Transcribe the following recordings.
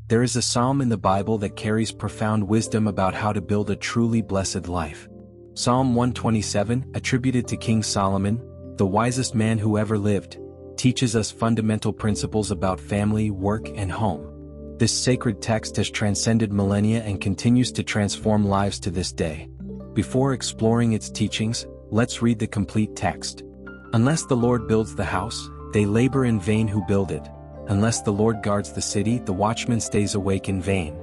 There is a psalm in the Bible that carries profound wisdom about how to build a truly blessed life. Psalm 127, attributed to King Solomon, the wisest man who ever lived, teaches us fundamental principles about family, work, and home. This sacred text has transcended millennia and continues to transform lives to this day. Before exploring its teachings, let's read the complete text. Unless the Lord builds the house, they labor in vain who build it. Unless the Lord guards the city, the watchman stays awake in vain.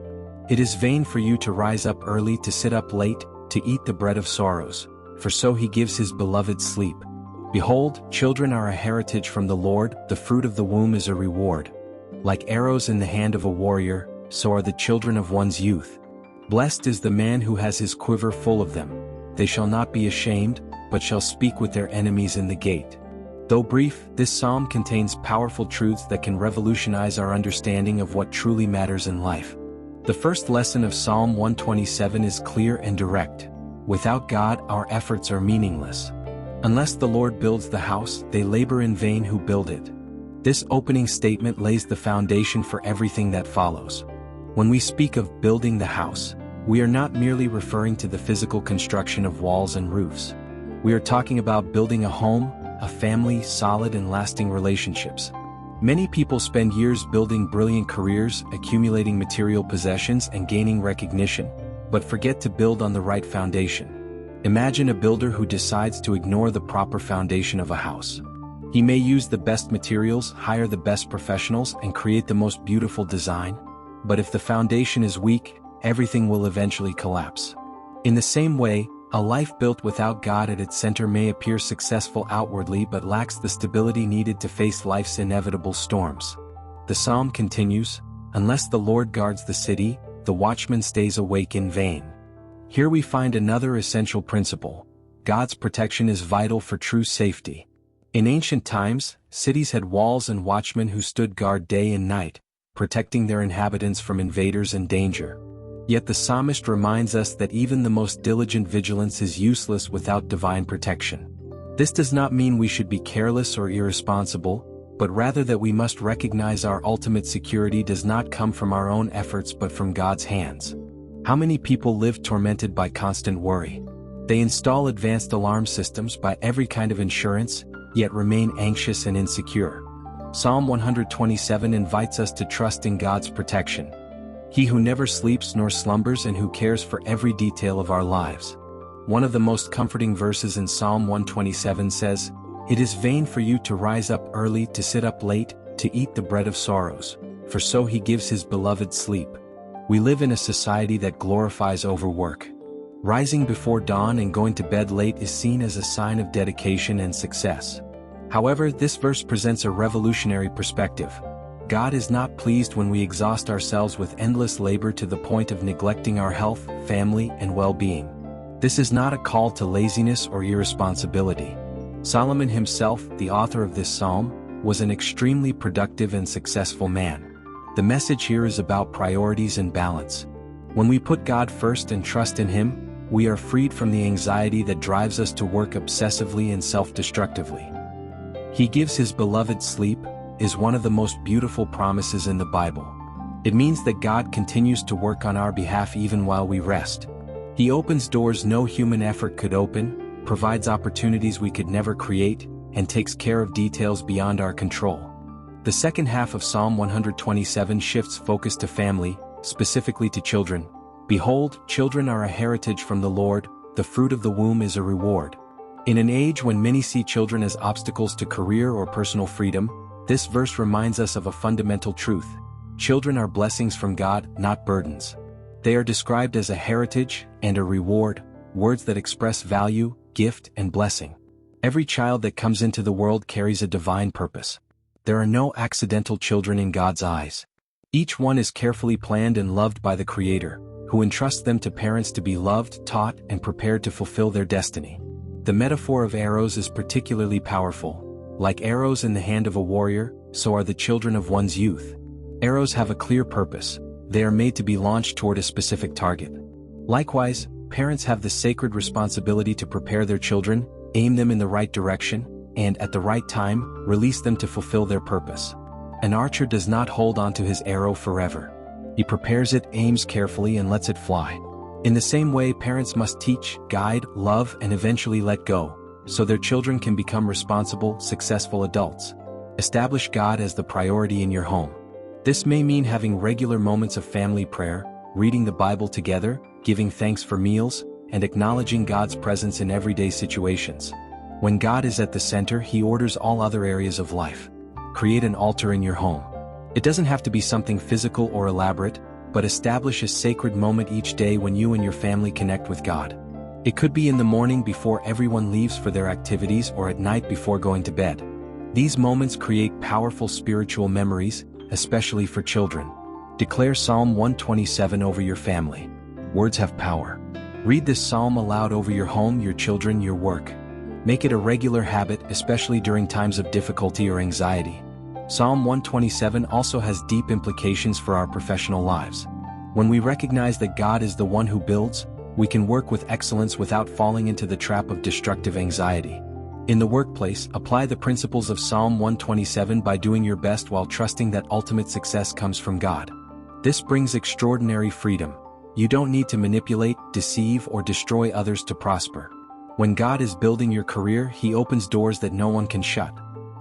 It is vain for you to rise up early, to sit up late, to eat the bread of sorrows, for so he gives his beloved sleep. Behold, children are a heritage from the Lord, the fruit of the womb is a reward. Like arrows in the hand of a warrior, so are the children of one's youth. Blessed is the man who has his quiver full of them. They shall not be ashamed, but shall speak with their enemies in the gate. Though brief, this psalm contains powerful truths that can revolutionize our understanding of what truly matters in life. The first lesson of Psalm 127 is clear and direct. Without God, our efforts are meaningless. Unless the Lord builds the house, they labor in vain who build it. This opening statement lays the foundation for everything that follows. When we speak of building the house, we are not merely referring to the physical construction of walls and roofs. We are talking about building a home, a family, solid and lasting relationships. Many people spend years building brilliant careers, accumulating material possessions and gaining recognition, but forget to build on the right foundation. Imagine a builder who decides to ignore the proper foundation of a house. He may use the best materials, hire the best professionals, and create the most beautiful design, but if the foundation is weak, everything will eventually collapse. In the same way, a life built without God at its center may appear successful outwardly but lacks the stability needed to face life's inevitable storms. The psalm continues, "Unless the Lord guards the city, the watchman stays awake in vain." Here we find another essential principle. God's protection is vital for true safety. In ancient times, cities had walls and watchmen who stood guard day and night, protecting their inhabitants from invaders and danger. Yet the psalmist reminds us that even the most diligent vigilance is useless without divine protection. This does not mean we should be careless or irresponsible, but rather that we must recognize our ultimate security does not come from our own efforts but from God's hands. How many people live tormented by constant worry? They install advanced alarm systems, buy every kind of insurance, yet remain anxious and insecure. Psalm 127 invites us to trust in God's protection. He who never sleeps nor slumbers and who cares for every detail of our lives. One of the most comforting verses in Psalm 127 says, "It is vain for you to rise up early, to sit up late, to eat the bread of sorrows, for so he gives his beloved sleep." We live in a society that glorifies overwork. Rising before dawn and going to bed late is seen as a sign of dedication and success. However, this verse presents a revolutionary perspective. God is not pleased when we exhaust ourselves with endless labor to the point of neglecting our health, family, and well-being. This is not a call to laziness or irresponsibility. Solomon himself, the author of this psalm, was an extremely productive and successful man. The message here is about priorities and balance. When we put God first and trust in Him, we are freed from the anxiety that drives us to work obsessively and self-destructively. He gives His beloved sleep is one of the most beautiful promises in the Bible. It means that God continues to work on our behalf even while we rest. He opens doors no human effort could open, provides opportunities we could never create, and takes care of details beyond our control. The second half of Psalm 127 shifts focus to family, specifically to children. "Behold, children are a heritage from the Lord, the fruit of the womb is a reward." In an age when many see children as obstacles to career or personal freedom, this verse reminds us of a fundamental truth. Children are blessings from God, not burdens. They are described as a heritage and a reward, words that express value, gift, and blessing. Every child that comes into the world carries a divine purpose. There are no accidental children in God's eyes. Each one is carefully planned and loved by the Creator, who entrusts them to parents to be loved, taught, and prepared to fulfill their destiny. The metaphor of arrows is particularly powerful. Like arrows in the hand of a warrior, so are the children of one's youth. Arrows have a clear purpose. They are made to be launched toward a specific target. Likewise, parents have the sacred responsibility to prepare their children, aim them in the right direction, and at the right time, release them to fulfill their purpose. An archer does not hold on to his arrow forever. He prepares it, aims carefully, and lets it fly. In the same way, parents must teach, guide, love, and eventually let go, so their children can become responsible, successful adults. Establish God as the priority in your home. This may mean having regular moments of family prayer, reading the Bible together, giving thanks for meals, and acknowledging God's presence in everyday situations. When God is at the center, He orders all other areas of life. Create an altar in your home. It doesn't have to be something physical or elaborate, but establish a sacred moment each day when you and your family connect with God. It could be in the morning before everyone leaves for their activities or at night before going to bed. These moments create powerful spiritual memories, especially for children. Declare Psalm 127 over your family. Words have power. Read this psalm aloud over your home, your children, your work. Make it a regular habit, especially during times of difficulty or anxiety. Psalm 127 also has deep implications for our professional lives. When we recognize that God is the one who builds, we can work with excellence without falling into the trap of destructive anxiety. In the workplace, apply the principles of Psalm 127 by doing your best while trusting that ultimate success comes from God. This brings extraordinary freedom. You don't need to manipulate, deceive, or destroy others to prosper. When God is building your career, He opens doors that no one can shut.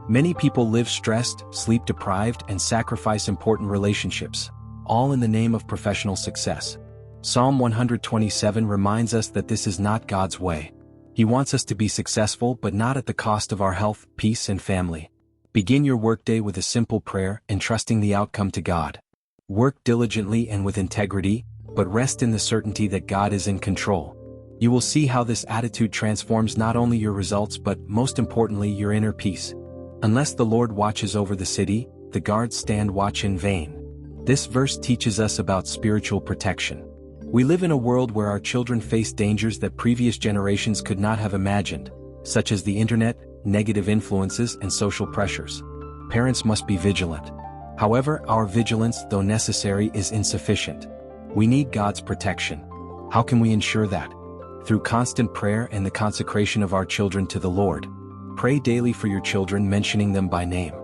Many people live stressed, sleep-deprived, and sacrifice important relationships, all in the name of professional success. Psalm 127 reminds us that this is not God's way. He wants us to be successful, but not at the cost of our health, peace, and family. Begin your workday with a simple prayer, entrusting the outcome to God. Work diligently and with integrity, but rest in the certainty that God is in control. You will see how this attitude transforms not only your results but, most importantly, your inner peace. Unless the Lord watches over the city, the guards stand watch in vain. This verse teaches us about spiritual protection. We live in a world where our children face dangers that previous generations could not have imagined, such as the internet, negative influences, and social pressures. Parents must be vigilant. However, our vigilance, though necessary, is insufficient. We need God's protection. How can we ensure that? Through constant prayer and the consecration of our children to the Lord. Pray daily for your children, mentioning them by name.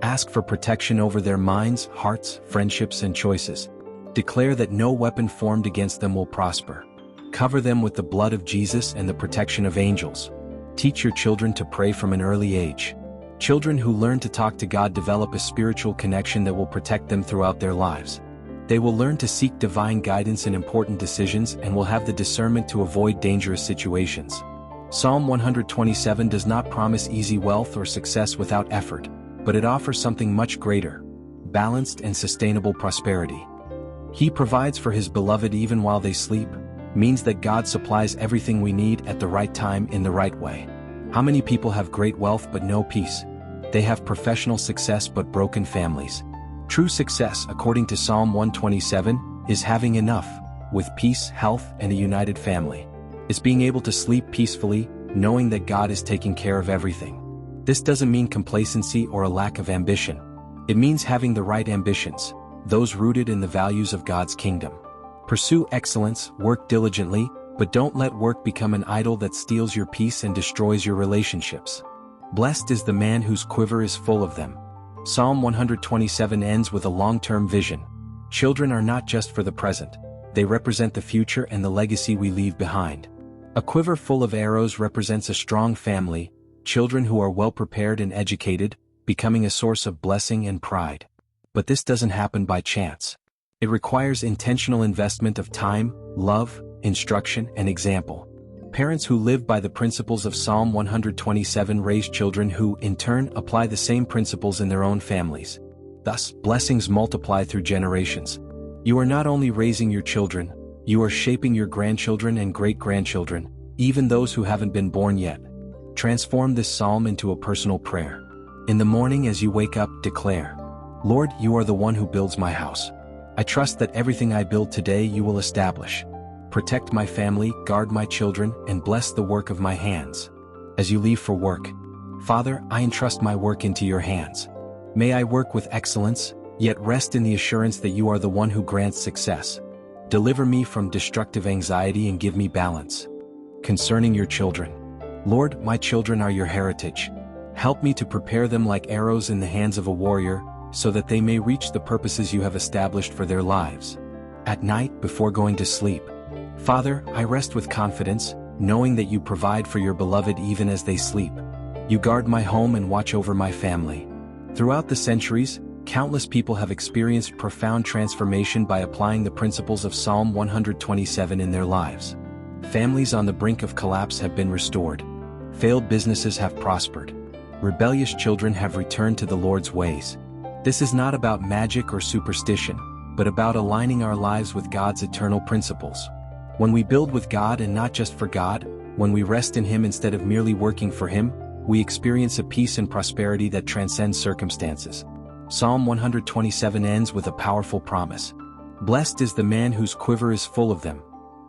Ask for protection over their minds, hearts, friendships, and choices. Declare that no weapon formed against them will prosper. Cover them with the blood of Jesus and the protection of angels. Teach your children to pray from an early age. Children who learn to talk to God develop a spiritual connection that will protect them throughout their lives. They will learn to seek divine guidance in important decisions and will have the discernment to avoid dangerous situations. Psalm 127 does not promise easy wealth or success without effort, but it offers something much greater: balanced and sustainable prosperity. He provides for His beloved even while they sleep, means that God supplies everything we need at the right time in the right way. How many people have great wealth but no peace? They have professional success but broken families. True success, according to Psalm 127, is having enough, with peace, health, and a united family. It's being able to sleep peacefully, knowing that God is taking care of everything. This doesn't mean complacency or a lack of ambition. It means having the right ambitions, those rooted in the values of God's kingdom. Pursue excellence, work diligently, but don't let work become an idol that steals your peace and destroys your relationships. Blessed is the man whose quiver is full of them. Psalm 127 ends with a long-term vision. Children are not just for the present. They represent the future and the legacy we leave behind. A quiver full of arrows represents a strong family, children who are well prepared and educated, becoming a source of blessing and pride. But this doesn't happen by chance. It requires intentional investment of time, love, instruction, and example. Parents who live by the principles of Psalm 127 raise children who, in turn, apply the same principles in their own families. Thus, blessings multiply through generations. You are not only raising your children, you are shaping your grandchildren and great-grandchildren, even those who haven't been born yet. Transform this psalm into a personal prayer. In the morning as you wake up, declare, "Lord, you are the one who builds my house. I trust that everything I build today you will establish. Protect my family, guard my children, and bless the work of my hands." As you leave for work, Father, I entrust my work into your hands. May I work with excellence, yet rest in the assurance that you are the one who grants success. Deliver me from destructive anxiety and give me balance. Concerning your children, Lord, my children are your heritage. Help me to prepare them like arrows in the hands of a warrior, so that they may reach the purposes you have established for their lives. At night, before going to sleep, Father, I rest with confidence, knowing that you provide for your beloved even as they sleep. You guard my home and watch over my family. Throughout the centuries, countless people have experienced profound transformation by applying the principles of Psalm 127 in their lives. Families on the brink of collapse have been restored. Failed businesses have prospered. Rebellious children have returned to the Lord's ways. This is not about magic or superstition, but about aligning our lives with God's eternal principles. When we build with God and not just for God, when we rest in Him instead of merely working for Him, we experience a peace and prosperity that transcends circumstances. Psalm 127 ends with a powerful promise. Blessed is the man whose quiver is full of them.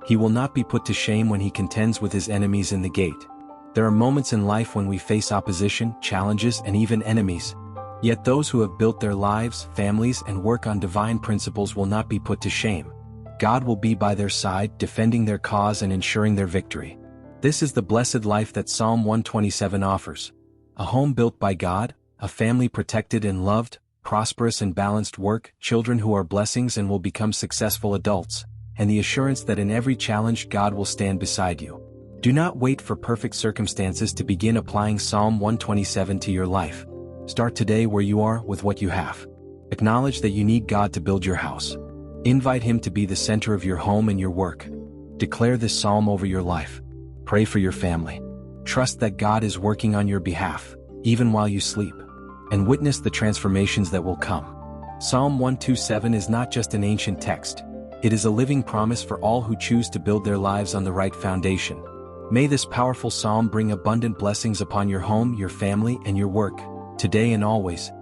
He will not be put to shame when he contends with his enemies in the gate. There are moments in life when we face opposition, challenges, and even enemies. Yet those who have built their lives, families, and work on divine principles will not be put to shame. God will be by their side, defending their cause and ensuring their victory. This is the blessed life that Psalm 127 offers. A home built by God, a family protected and loved, prosperous and balanced work, children who are blessings and will become successful adults, and the assurance that in every challenge God will stand beside you. Do not wait for perfect circumstances to begin applying Psalm 127 to your life. Start today where you are with what you have. Acknowledge that you need God to build your house. Invite Him to be the center of your home and your work. Declare this psalm over your life. Pray for your family. Trust that God is working on your behalf, even while you sleep, and witness the transformations that will come. Psalm 127 is not just an ancient text. It is a living promise for all who choose to build their lives on the right foundation. May this powerful psalm bring abundant blessings upon your home, your family, and your work, today and always.